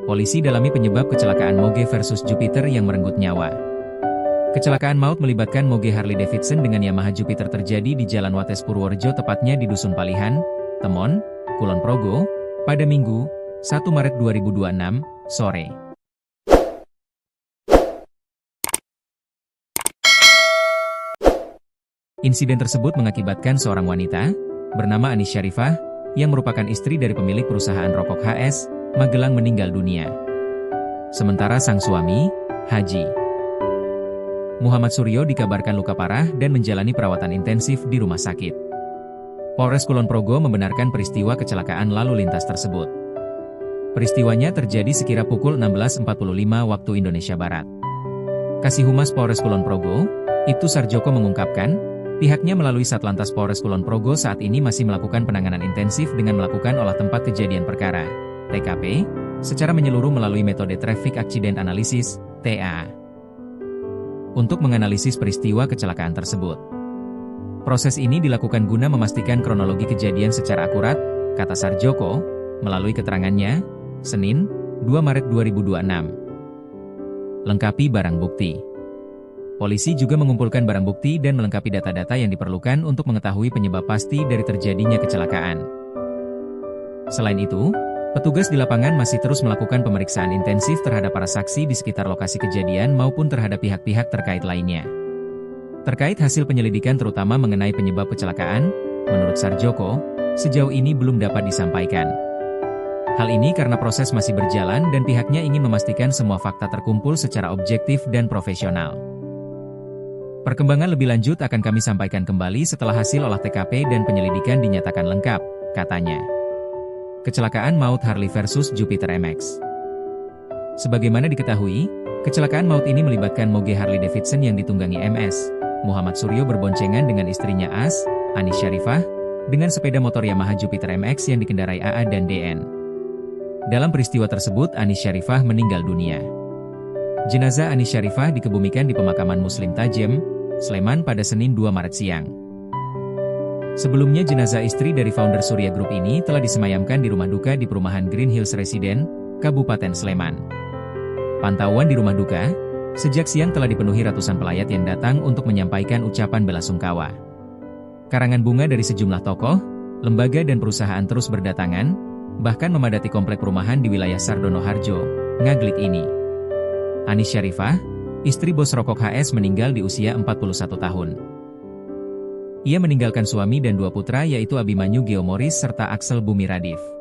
Polisi dalami penyebab kecelakaan Moge versus Jupiter yang merenggut nyawa. Kecelakaan maut melibatkan Moge Harley Davidson dengan Yamaha Jupiter terjadi di Jalan Wates Purworejo, tepatnya di Dusun Palihan, Temon, Kulon Progo, pada Minggu, 1 Maret 2026, sore. Insiden tersebut mengakibatkan seorang wanita, bernama Anis Syarifah, yang merupakan istri dari pemilik perusahaan rokok HS, Magelang meninggal dunia. Sementara sang suami, Haji Muhammad Suryo dikabarkan luka parah dan menjalani perawatan intensif di rumah sakit. Polres Kulon Progo membenarkan peristiwa kecelakaan lalu lintas tersebut. Peristiwanya terjadi sekira pukul 16.45 waktu Indonesia Barat. Kasih Humas Polres Kulon Progo, Ibtu Sarjoko mengungkapkan, pihaknya melalui Satlantas Polres Kulon Progo saat ini masih melakukan penanganan intensif dengan melakukan olah tempat kejadian perkara, TKP, secara menyeluruh melalui metode Traffic Accident Analysis, TA, untuk menganalisis peristiwa kecelakaan tersebut. Proses ini dilakukan guna memastikan kronologi kejadian secara akurat, kata Sarjoko, melalui keterangannya, Senin, 2 Maret 2026. Lengkapi barang bukti. Polisi juga mengumpulkan barang bukti dan melengkapi data-data yang diperlukan untuk mengetahui penyebab pasti dari terjadinya kecelakaan. Selain itu, petugas di lapangan masih terus melakukan pemeriksaan intensif terhadap para saksi di sekitar lokasi kejadian maupun terhadap pihak-pihak terkait lainnya. Terkait hasil penyelidikan terutama mengenai penyebab kecelakaan, menurut Sarjoko, sejauh ini belum dapat disampaikan. Hal ini karena proses masih berjalan dan pihaknya ingin memastikan semua fakta terkumpul secara objektif dan profesional. Perkembangan lebih lanjut akan kami sampaikan kembali setelah hasil olah TKP dan penyelidikan dinyatakan lengkap, katanya. Kecelakaan maut Harley versus Jupiter MX. Sebagaimana diketahui, kecelakaan maut ini melibatkan Moge Harley Davidson yang ditunggangi MS, Muhammad Suryo berboncengan dengan istrinya Anis Syarifah, dengan sepeda motor Yamaha Jupiter MX yang dikendarai AA dan DN. Dalam peristiwa tersebut Anis Syarifah meninggal dunia. Jenazah Anis Syarifah dikebumikan di pemakaman Muslim Tajem, Sleman pada Senin 2 Maret siang. Sebelumnya jenazah istri dari founder Surya Group ini telah disemayamkan di rumah duka di perumahan Green Hills Residen, Kabupaten Sleman. Pantauan di rumah duka, sejak siang telah dipenuhi ratusan pelayat yang datang untuk menyampaikan ucapan belasungkawa. Karangan bunga dari sejumlah tokoh, lembaga dan perusahaan terus berdatangan, bahkan memadati komplek perumahan di wilayah Sardono Harjo, Ngaglik ini. Anis Syarifah, istri bos rokok HS meninggal di usia 41 tahun. Ia meninggalkan suami dan 2 putra yaitu Abimanyu Geomoris serta Axel Bumi Radif.